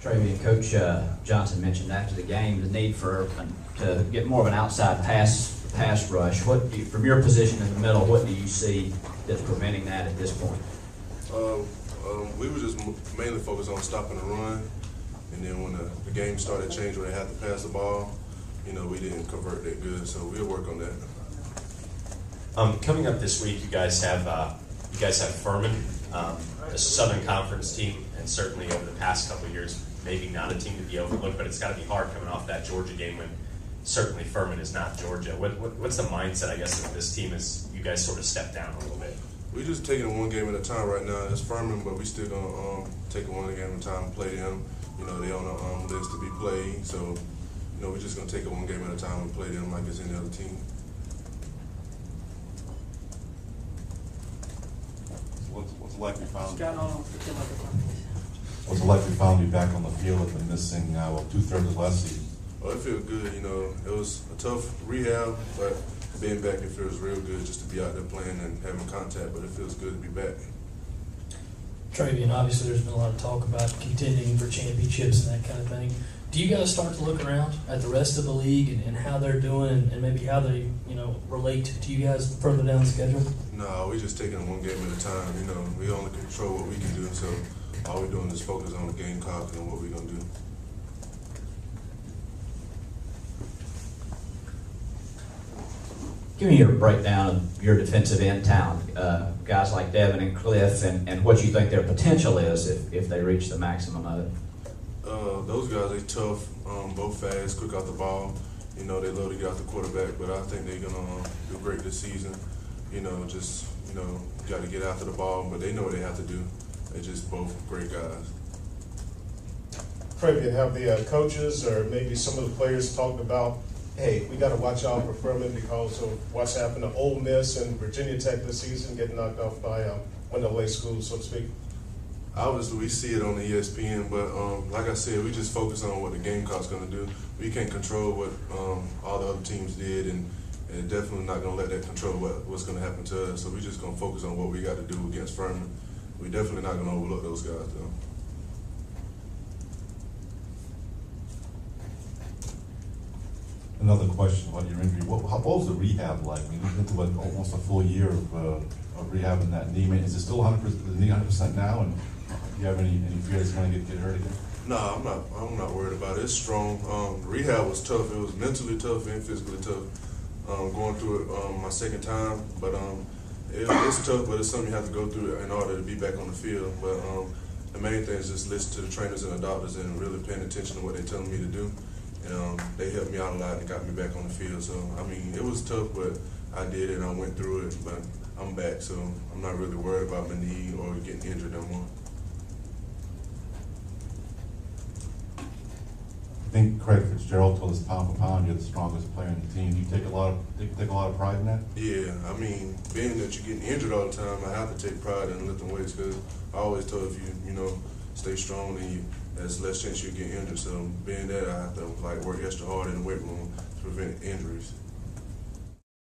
Travian, Coach Johnson mentioned after the game the need to get more of an outside pass rush. From your position in the middle, what do you see that's preventing that at this point? We were just mainly focused on stopping the run, and then when the game started changing, where they had to pass the ball, we didn't convert that good. So we'll work on that. Coming up this week, you guys have Furman, a Southern Conference team, and certainly over the past couple of years, maybe not a team to be overlooked, but it's got to be hard coming off that Georgia game when certainly Furman is not Georgia. What's the mindset, I guess, of this team as you guys sort of step down a little bit? We're just taking it one game at a time right now. It's Furman, but we still gonna take it one game at a time and play them. They on the list to be played, so we're just gonna take it one game at a time and play them like it's any other team. What's likely found? What's it like we finally be back on the field after missing 2/3 of last season? Well, it feels good. It was a tough rehab, but being back, it feels real good just to be out there playing and having contact. But it feels good to be back. Travian, obviously there's been a lot of talk about contending for championships and that kind of thing. Do you guys start to look around at the rest of the league and how they're doing and maybe how they relate to you guys further down the schedule? No, we're just taking it one game at a time. We only control what we can do, so all we're doing is focus on the Gamecock and what we're going to do. Give me your breakdown of your defensive end talent, guys like Devin and Cliff, and what you think their potential is if they reach the maximum of it. Those guys, they tough, both fast, quick out the ball. They love to get out the quarterback, but I think they're going to do great this season. Got to get after the ball, but they know what they have to do. They're just both great guys. Travian, have the coaches or maybe some of the players talked about, hey, we got to watch out for Furman because of what's happened to Ole Miss and Virginia Tech this season, getting knocked off by one of the schools, so to speak? Obviously, we see it on the ESPN, but like I said, we just focus on what the Gamecock's going to do. We can't control what all the other teams did, and definitely not going to let that control what's going to happen to us. So we're just going to focus on what we got to do against Furman. We're definitely not going to overlook those guys, though. Another question about your injury. What was the rehab like? You went through almost a full year of rehabbing that knee. Is it still 100%? The knee 100% now? And do you have any fear it's going to get hurt again? No, I'm not worried about it. It's strong. Rehab was tough. It was mentally tough and physically tough. Going through it my second time, but it's tough. But it's something you have to go through in order to be back on the field. But the main thing is just listen to the trainers and the doctors and really paying attention to what they're telling me to do. And they helped me out a lot and got me back on the field. So it was tough, but I did it and I went through it. But I'm back, so I'm not really worried about my knee or getting injured no more. I think Craig Fitzgerald told us pound for pound you're the strongest player in the team. Do you take a lot of pride in that? Yeah, being that you're getting injured all the time, I have to take pride in lifting weights because I always told if you stay strong, then there's less chance you get injured. So being that, I have to work extra hard in the weight room to prevent injuries.